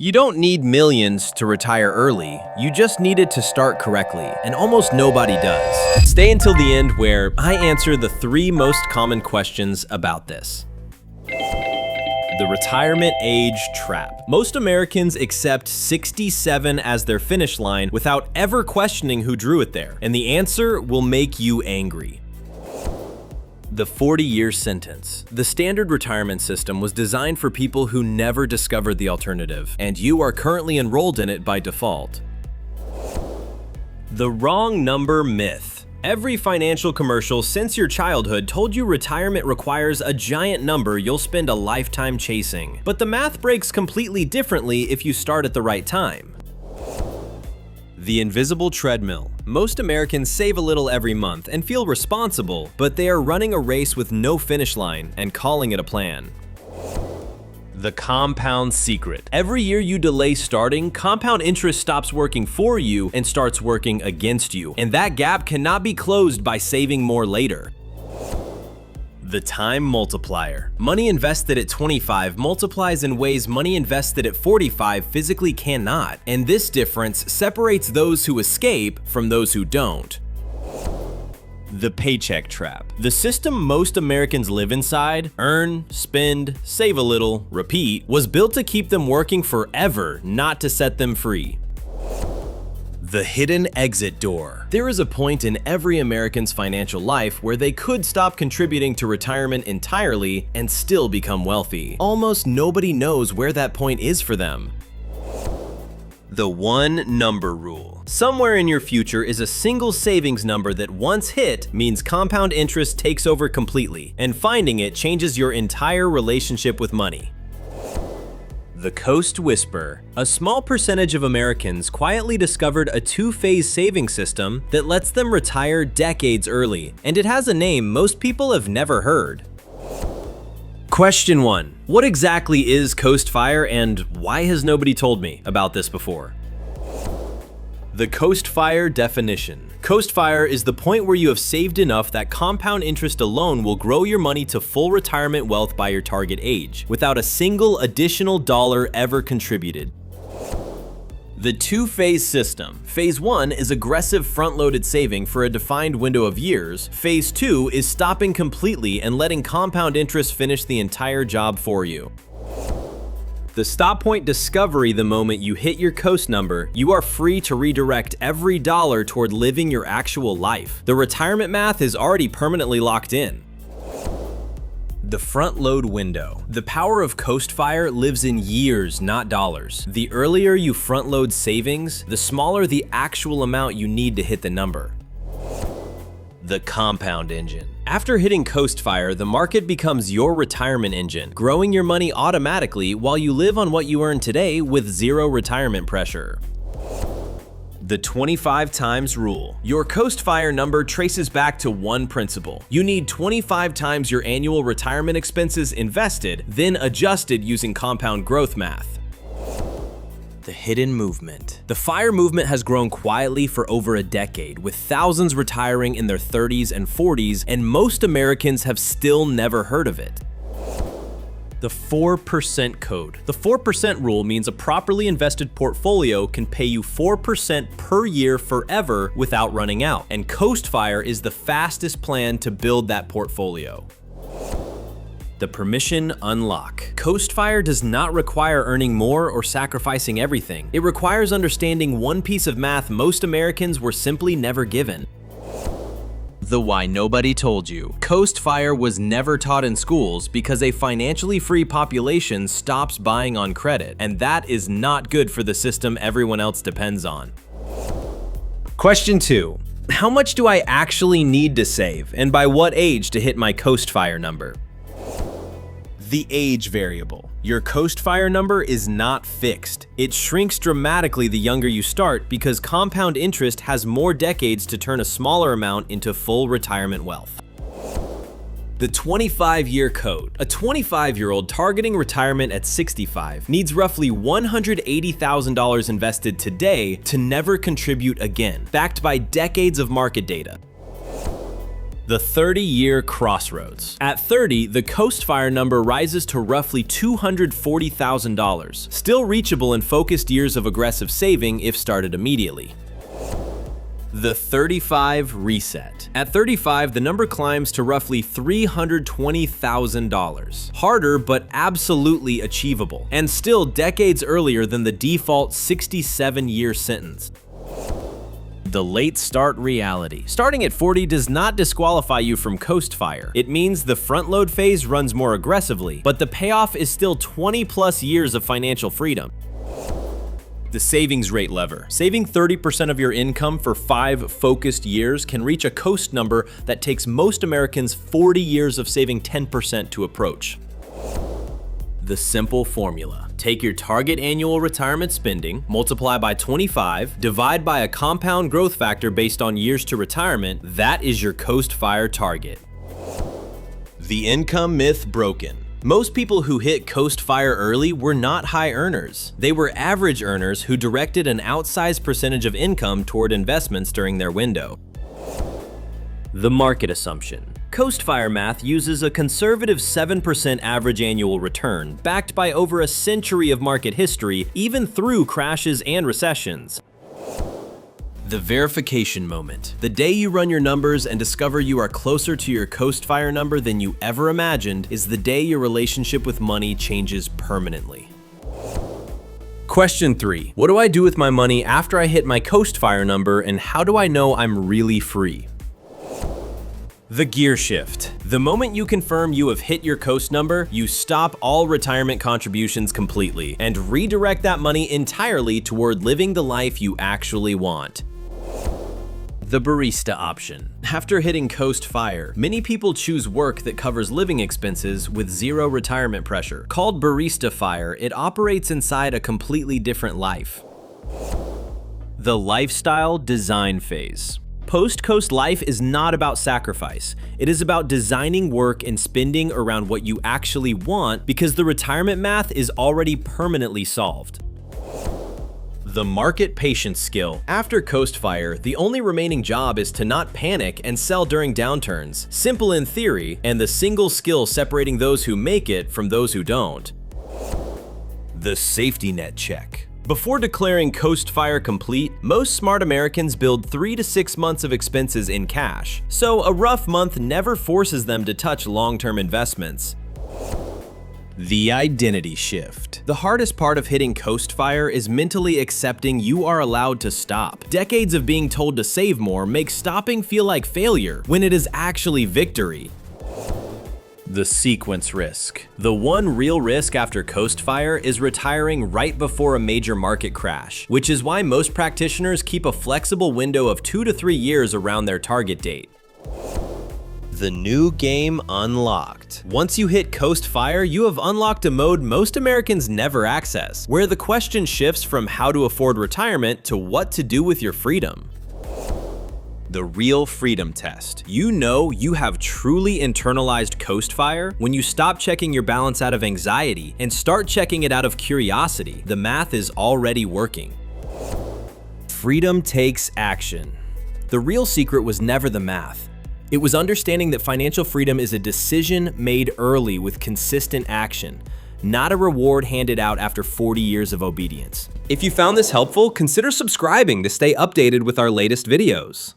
You don't need millions to retire early, you just needed to start correctly, and almost nobody does. Stay until the end where I answer the 3 most common questions about this. The retirement age trap. Most Americans accept 67 as their finish line without ever questioning who drew it there, and the answer will make you angry. The 40-year sentence. The standard retirement system was designed for people who never discovered the alternative, and you are currently enrolled in it by default. The wrong number myth. Every financial commercial since your childhood told you retirement requires a giant number you'll spend a lifetime chasing. But the math breaks completely differently if you start at the right time. The invisible treadmill. Most Americans save a little every month and feel responsible, but they are running a race with no finish line and calling it a plan. The compound secret. Every year you delay starting, compound interest stops working for you and starts working against you, and that gap cannot be closed by saving more later. The time multiplier. Money invested at 25 multiplies in ways money invested at 45 physically cannot, and this difference separates those who escape from those who don't. The paycheck trap. The system most Americans live inside, earn, spend, save a little, repeat, was built to keep them working forever, not to set them free. The hidden exit door. There is a point in every American's financial life where they could stop contributing to retirement entirely and still become wealthy. Almost nobody knows where that point is for them. The one number rule. Somewhere in your future is a single savings number that once hit means compound interest takes over completely, and finding it changes your entire relationship with money. The Coast Whisper. A small percentage of Americans quietly discovered a 2-phase saving system that lets them retire decades early, and it has a name most people have never heard. Question 1. What exactly is Coast Fire, and why has nobody told me about this before? The Coast Fire definition. Coast Fire is the point where you have saved enough that compound interest alone will grow your money to full retirement wealth by your target age, without a single additional dollar ever contributed. The 2-phase system. Phase 1 is aggressive front-loaded saving for a defined window of years. Phase 2 is stopping completely and letting compound interest finish the entire job for you. The stop point discovery. The moment you hit your Coast number, you are free to redirect every dollar toward living your actual life. The retirement math is already permanently locked in. The front load window. The power of Coast Fire lives in years, not dollars. The earlier you front load savings, the smaller the actual amount you need to hit the number. The compound engine. After hitting Coast Fire, the market becomes your retirement engine, growing your money automatically while you live on what you earn today with zero retirement pressure. The 25 times rule. Your Coast Fire number traces back to one principle. You need 25 times your annual retirement expenses invested, then adjusted using compound growth math. The hidden movement. The FIRE movement has grown quietly for over a decade, with thousands retiring in their 30s and 40s, and most Americans have still never heard of it. The 4% code. The 4% rule means a properly invested portfolio can pay you 4% per year forever without running out, and Coast Fire is the fastest plan to build that portfolio. The permission unlock. Coast Fire does not require earning more or sacrificing everything. It requires understanding one piece of math most Americans were simply never given. The why nobody told you. Coast Fire was never taught in schools because a financially free population stops buying on credit, and that is not good for the system everyone else depends on. Question 2. How much do I actually need to save, and by what age to hit my Coast Fire number? The age variable. Your Coast Fire number is not fixed. It shrinks dramatically the younger you start because compound interest has more decades to turn a smaller amount into full retirement wealth. The 25-year code. A 25-year-old targeting retirement at 65 needs roughly $180,000 invested today to never contribute again, backed by decades of market data. The 30-year crossroads. At 30, the Coast Fire number rises to roughly $240,000, still reachable in focused years of aggressive saving if started immediately. The 35 reset. At 35, the number climbs to roughly $320,000. Harder, but absolutely achievable, and still decades earlier than the default 67-year sentence. The late start reality. Starting at 40 does not disqualify you from Coast Fire. It means the front load phase runs more aggressively, but the payoff is still 20+ years of financial freedom. The savings rate lever. Saving 30% of your income for 5 focused years can reach a Coast number that takes most Americans 40 years of saving 10% to approach. The simple formula. Take your target annual retirement spending, multiply by 25, divide by a compound growth factor based on years to retirement. That is your Coast Fire target. The income myth broken. Most people who hit Coast Fire early were not high earners. They were average earners who directed an outsized percentage of income toward investments during their window. The market assumption. Coast Fire math uses a conservative 7% average annual return, backed by over a century of market history, even through crashes and recessions. The verification moment. The day you run your numbers and discover you are closer to your Coast Fire number than you ever imagined is the day your relationship with money changes permanently. Question 3. What do I do with my money after I hit my Coast Fire number, and how do I know I'm really free? The gear shift. The moment you confirm you have hit your Coast number, you stop all retirement contributions completely and redirect that money entirely toward living the life you actually want. The barista option. After hitting Coast Fire, many people choose work that covers living expenses with zero retirement pressure. Called Barista Fire, it operates inside a completely different life. The lifestyle design phase. Post-Coast life is not about sacrifice. It is about designing work and spending around what you actually want, because the retirement math is already permanently solved. The market patience skill. After Coast Fire, the only remaining job is to not panic and sell during downturns. Simple in theory, and the single skill separating those who make it from those who don't. The safety net check. Before declaring Coast Fire complete, most smart Americans build 3 to 6 months of expenses in cash, so a rough month never forces them to touch long-term investments. The identity shift. The hardest part of hitting Coast Fire is mentally accepting you are allowed to stop. Decades of being told to save more make stopping feel like failure when it is actually victory. The sequence risk. The one real risk after Coast Fire is retiring right before a major market crash, which is why most practitioners keep a flexible window of 2 to 3 years around their target date. The new game unlocked. Once you hit Coast Fire, you have unlocked a mode most Americans never access, where the question shifts from how to afford retirement to what to do with your freedom. The real freedom test. You know you have truly internalized Coast Fire when you stop checking your balance out of anxiety and start checking it out of curiosity. The math is already working. Freedom takes action. The real secret was never the math. It was understanding that financial freedom is a decision made early with consistent action, not a reward handed out after 40 years of obedience. If you found this helpful, consider subscribing to stay updated with our latest videos.